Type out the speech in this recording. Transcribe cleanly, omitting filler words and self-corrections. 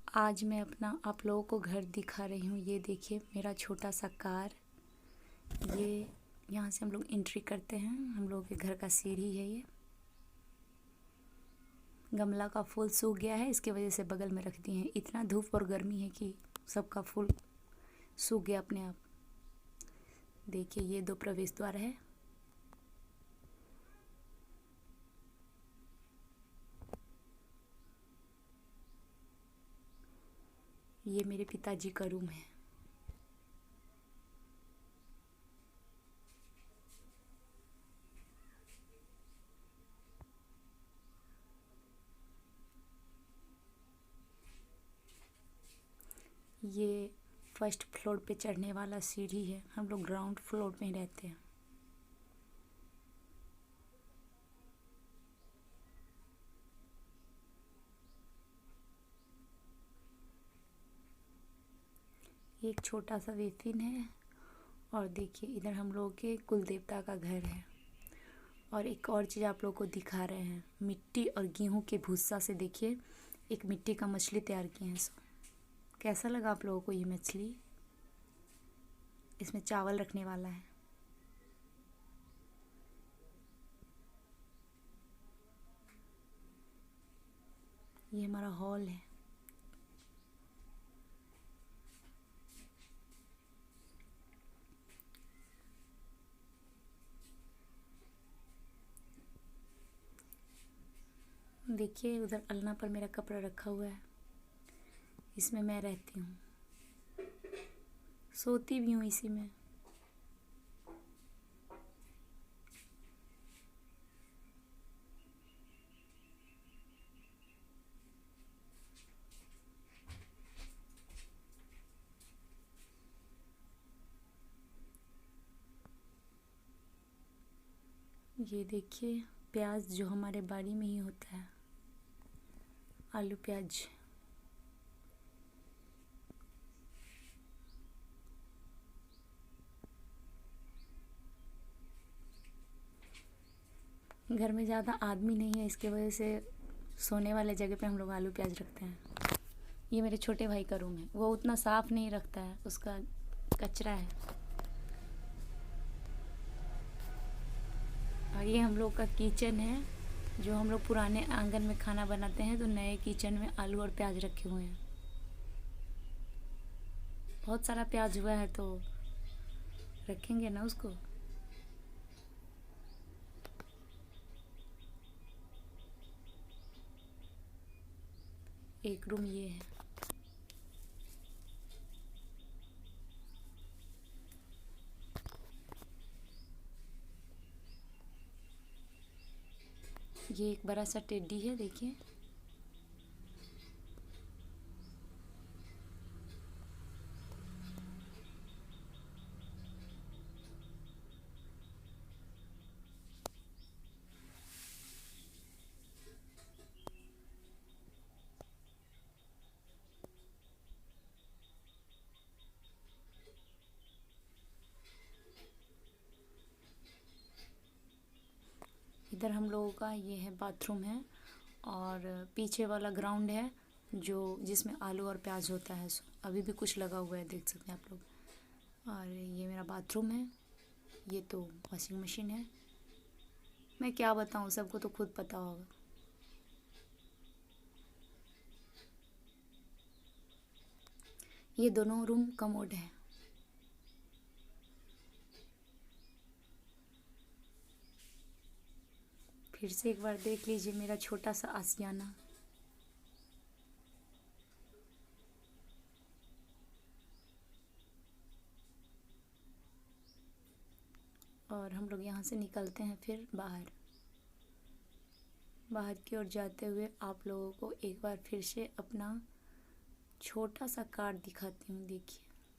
आज मैं अपना आप लोगों को घर दिखा रही हूँ। ये देखिए मेरा छोटा सा कार। ये यहाँ से हम लोग एंट्री करते हैं। हम लोगों के घर का सीढ़ी है ये। गमला का फूल सूख गया है, इसके वजह से बगल में रख दिए हैं। इतना धूप और गर्मी है कि सबका फूल सूख गया अपने आप। देखिए ये 2 प्रवेश द्वार है। ये मेरे पिताजी का रूम है। ये फर्स्ट फ्लोर पे चढ़ने वाला सीढ़ी है। हम लोग ग्राउंड फ्लोर में रहते हैं। ये एक छोटा सा बेसिन है। और देखिए इधर हम लोगों के कुल देवता का घर है। और एक और चीज़ आप लोगों को दिखा रहे हैं, मिट्टी और गेहूं के भूसा से देखिए एक मिट्टी का मछली तैयार किए हैं। कैसा लगा आप लोगों को ये मछली? इसमें चावल रखने वाला है। ये हमारा हॉल है। देखिए उधर अलना पर मेरा कपड़ा रखा हुआ है। इसमें मैं रहती हूँ, सोती भी हूँ इसी में। ये देखिए प्याज जो हमारे बाड़ी में ही होता है, आलू प्याज। घर में ज़्यादा आदमी नहीं है, इसके वजह से सोने वाले जगह पे हम लोग आलू प्याज रखते हैं। ये मेरे छोटे भाई का रूम है। वो उतना साफ़ नहीं रखता है, उसका कचरा है। और ये हम लोग का किचन है, जो हम लोग पुराने आंगन में खाना बनाते हैं, तो नए किचन में आलू और प्याज रखे हुए हैं। बहुत सारा प्याज हुआ है तो रखेंगे ना उसको। एक रूम ये है। ये एक बड़ा सा टेडी है, देखिए। इधर हम लोगों का ये है बाथरूम है। और पीछे वाला ग्राउंड है जो जिसमें आलू और प्याज होता है। अभी भी कुछ लगा हुआ है, देख सकते हैं आप लोग। और ये मेरा बाथरूम है। ये तो वॉशिंग मशीन है। मैं क्या बताऊँ, सबको तो खुद पता होगा। ये दोनों रूम कमोड है। फिर से एक बार देख लीजिए मेरा छोटा सा आशियाना। और हम लोग यहाँ से निकलते हैं फिर बाहर की ओर जाते हुए आप लोगों को एक बार फिर से अपना छोटा सा कार दिखाती हूँ। देखिए